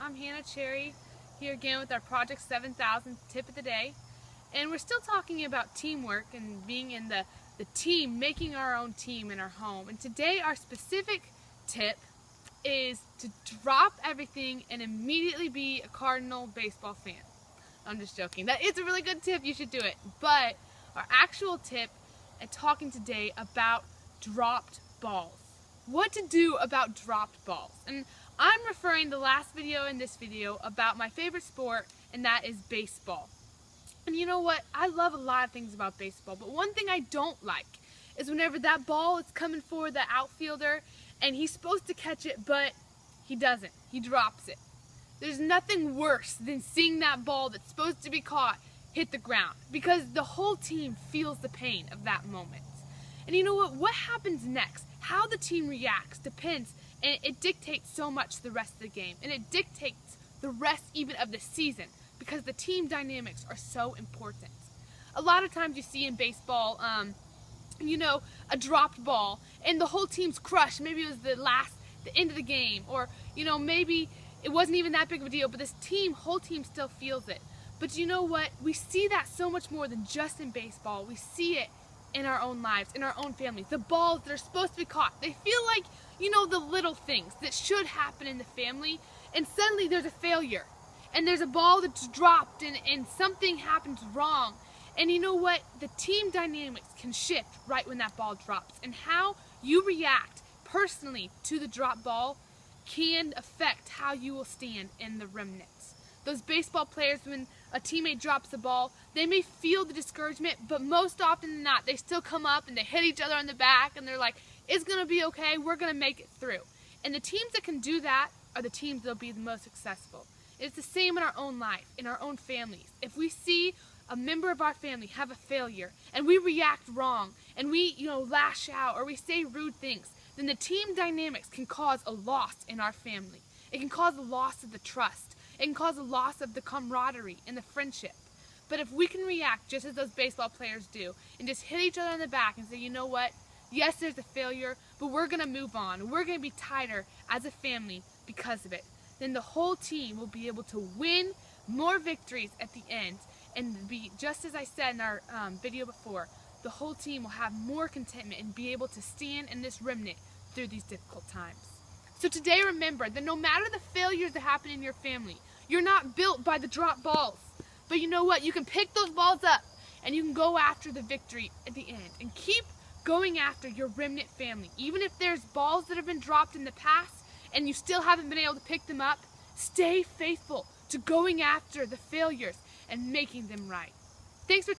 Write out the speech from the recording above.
I'm Hannah Cherry, here again with our Project 7000 tip of the day. And we're still talking about teamwork and being in the team, making our own team in our home. And today our specific tip is to drop everything and immediately be a Cardinal baseball fan. I'm just joking. That is a really good tip. You should do it. But our actual tip is talking today about dropped balls. What to do about dropped balls. And I'm referring the last video and this video about my favorite sport, and that is baseball. And you know what? I love a lot of things about baseball, but one thing I don't like is whenever that ball is coming for the outfielder and he's supposed to catch it, but he doesn't. He drops it. There's nothing worse than seeing that ball that's supposed to be caught hit the ground, because the whole team feels the pain of that moment. And you know what? What happens next, how the team reacts, depends, and it dictates so much the rest of the game, and it dictates the rest even of the season, because the team dynamics are so important. A lot of times you see in baseball, a dropped ball, and the whole team's crushed. Maybe it was the end of the game, or maybe it wasn't even that big of a deal, but this whole team still feels it. But you know what? We see that so much more than just in baseball. We see it in our own lives, in our own families. The balls that are supposed to be caught, they feel like, the little things that should happen in the family, and suddenly there's a failure. And there's a ball that's dropped, and something happens wrong. And you know what? The team dynamics can shift right when that ball drops. And how you react personally to the drop ball can affect how you will stand in the remnants. Those baseball players, when a teammate drops the ball, they may feel the discouragement, but most often than not, they still come up and they hit each other on the back, and they're like, it's going to be okay, we're going to make it through. And the teams that can do that are the teams that will be the most successful. It's the same in our own life, in our own families. If we see a member of our family have a failure, and we react wrong, and we lash out, or we say rude things, then the team dynamics can cause a loss in our family. It can cause a loss of the trust. It can cause a loss of the camaraderie and the friendship. But if we can react just as those baseball players do, and just hit each other on the back and say, you know what, yes, there's a failure, but we're going to move on. We're going to be tighter as a family because of it. Then the whole team will be able to win more victories at the end, and be, just as I said in our video before, the whole team will have more contentment and be able to stand in this remnant through these difficult times. So today, remember that no matter the failures that happen in your family, you're not built by the drop balls. But you know what? You can pick those balls up and you can go after the victory at the end, and keep going after your remnant family. Even if there's balls that have been dropped in the past and you still haven't been able to pick them up, stay faithful to going after the failures and making them right. Thanks for